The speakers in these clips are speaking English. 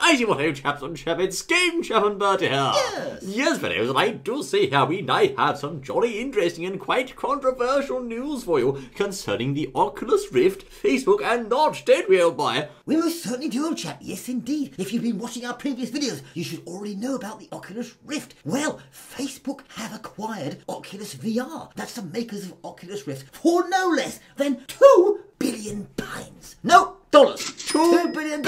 mighty what ho, chaps and chappets, Game Chap and Bertie here. Yes, fellows, and I do say here I have some jolly interesting and quite controversial news for you concerning the Oculus Rift, Facebook and Notch, don't we, old boy? We most certainly do, old chap. Yes, indeed. If you've been watching our previous videos, you should already know about the Oculus Rift. Well, Facebook have acquired Oculus VR. That's the makers of Oculus Rift for no less than £2 billion. No, dollars. $2 billion.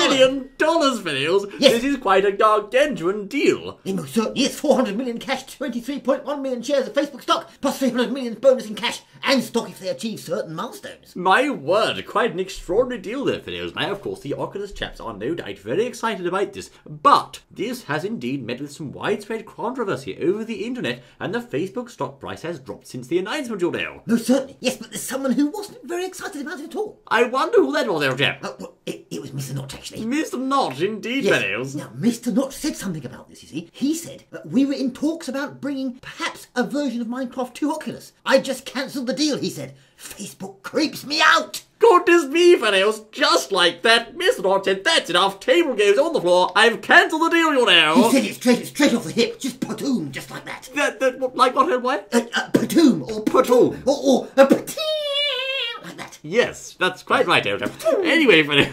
Fellows. Yes. This is quite a gargantuan deal. It most certainly is. 400 million cash, 23.1 million shares of Facebook stock, plus 300 million bonus in cash and stock if they achieve certain milestones. My word, quite an extraordinary deal there, fellows. Now, of course, the Oculus chaps are no doubt very excited about this, but this has indeed met with some widespread controversy over the internet, and the Facebook stock price has dropped since the announcement, you'll know. Most certainly, yes, but there's someone who wasn't very excited about it at all. I wonder who that was, old chap. Well, it was Mr. Notch, actually. Mr. Notch, indeed, fellows. Now, Mr. Notch said something about this, you see. He said that we were in talks about bringing perhaps a version of Minecraft to Oculus. I just cancelled the deal, he said. Facebook creeps me out. Goodness me, fellows, just like that, Mr. Notch said, that's enough, table goes on the floor, I've cancelled the deal, you know. He said it straight off the hip, just patoom, just like that. Like what? Patoom, or patoom, or pateen, like that. Yes, that's quite right, Elder. Anyway, fellows,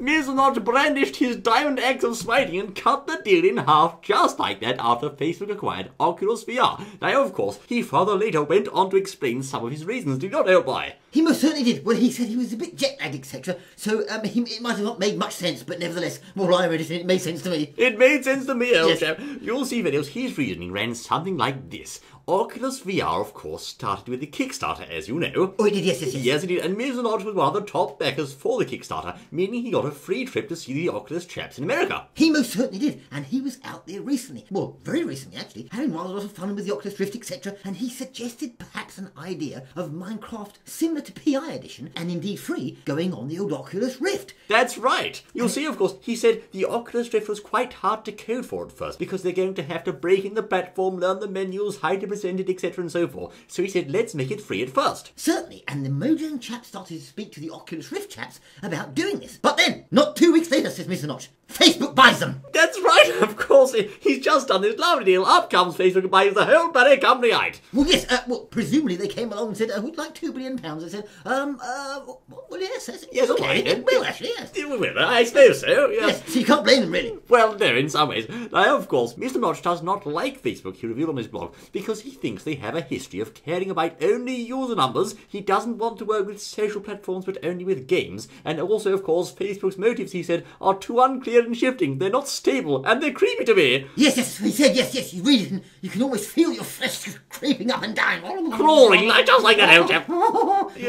Mr. Notch brandished his diamond axe of smiting and cut the deal in half just like that after Facebook acquired Oculus VR. Now, of course, he further later went on to explain some of his reasons, did not know why. He most certainly did. Well, he said he was a bit jet-lagged, etc. So, it might have not made much sense, but nevertheless, more I read it made sense to me. It made sense to me, old chap. You'll see, videos. His reasoning ran something like this. Oculus VR, of course, started with the Kickstarter, as you know. Oh, it did, yes. Yes, it did, and Mr. Notch was one of the top backers for the Kickstarter, meaning he got a free trip to see the Oculus chaps in America. He most certainly did, and he was out there recently, well, very recently actually, having rather a lot of fun with the Oculus Rift, etc., and he suggested perhaps an idea of Minecraft similar to PI Edition, and indeed free, going on the old Oculus Rift. That's right. You'll see, of course, he said the Oculus Rift was quite hard to code for at first, because they're going to have to break in the platform, learn the menus, how to present it, etc. and so forth. So he said, let's make it free at first. Certainly, and the Mojang chaps started to speak to the Oculus Rift chaps about doing this. But then, not 2 weeks later, says Mr. Notch, Facebook buys them. That's right, of course. He's just done this lovely deal. Up comes Facebook and buys the whole bloody company out. Well, yes, presumably they came along and said, we'd like £2 billion. I said, well, yes. Yes, okay. Then. Well, actually, yes. Well, I suppose so, yes. So you can't blame them, really. Well, no, in some ways. Now, of course, Mr. Notch does not like Facebook, he revealed on his blog, because he thinks they have a history of caring about only user numbers. He doesn't want to work with social platforms, but only with games. And also, of course, Facebook's motives, he said, are too unclear and shifting. They're not stable, and they're creepy to me. Yes, he said, yes. You read it, and you can almost feel your flesh creeping up and down. Crawling, just like that, old chap.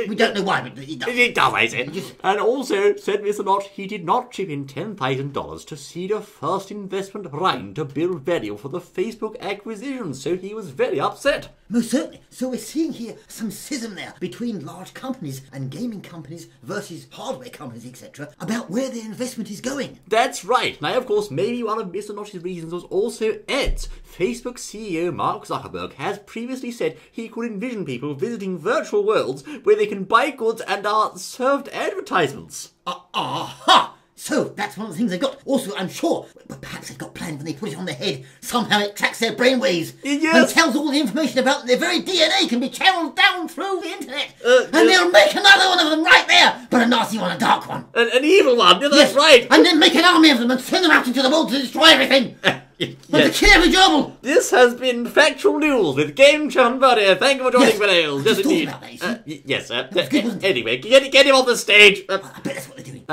We don't know why, but it does. It does, I said. And also, said Mr. Notch, he did not chip in $10,000 to seed a first investment round to build value for the Facebook acquisition, so he was very upset. Most certainly. So we're seeing here some schism there between large companies and gaming companies versus hardware companies, etc., about where their investment is going. That's right. Now, of course, maybe one of Mr. Notch's reasons was also ads. Facebook CEO Mark Zuckerberg has previously said he could envision people visiting virtual worlds where they can buy goods and are served advertisements. Aha! So, that's one of the things they've got. Also, I'm sure, but perhaps they've got planned when they put it on their head, somehow it tracks their brainwaves. Yes. And tells all the information about their very DNA can be channeled down through the internet. And they'll make another one of them right there, but a nasty one, a dark one. An evil one, that's right. And then make an army of them and send them out into the world to destroy everything. And to kill every gerbil. This has been Factual News with Game Chap and Bertie. Thank you for joining me, Nails. Yes, indeed. Yes, anyway, get him off the stage. I bet that's what they're doing.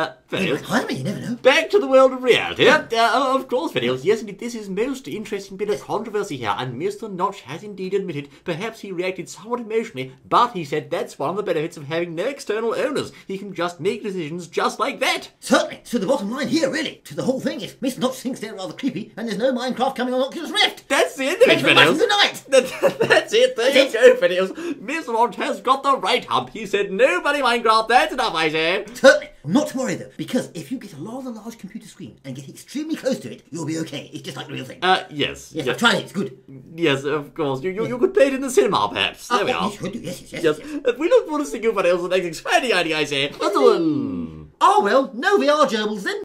You never know. Back to the world of reality. Of course, videos. Yes, indeed, this is most interesting bit of controversy here, and Mr. Notch has indeed admitted perhaps he reacted somewhat emotionally, but he said that's one of the benefits of having no external owners. He can just make decisions just like that. Certainly. So the bottom line here, really, to the whole thing is Mr. Notch thinks they're rather creepy, and there's no Minecraft coming on Oculus Rift. That's the end of it, videos. Good night. That's it. There you go, videos. Mr. Notch has got the right hump. He said nobody Minecraft. That's enough, I say. Certainly. Not to worry, though, because if you get a rather large computer screen and get extremely close to it, you'll be okay. It's just like the real thing. Yes. Yes, I've tried it. It's good. Yes, of course. You could play it in the cinema, perhaps. There we are. You should do. Yes. We look forward to seeing you for the next exciting idea, I say. Oh, well, no VR gerbils then.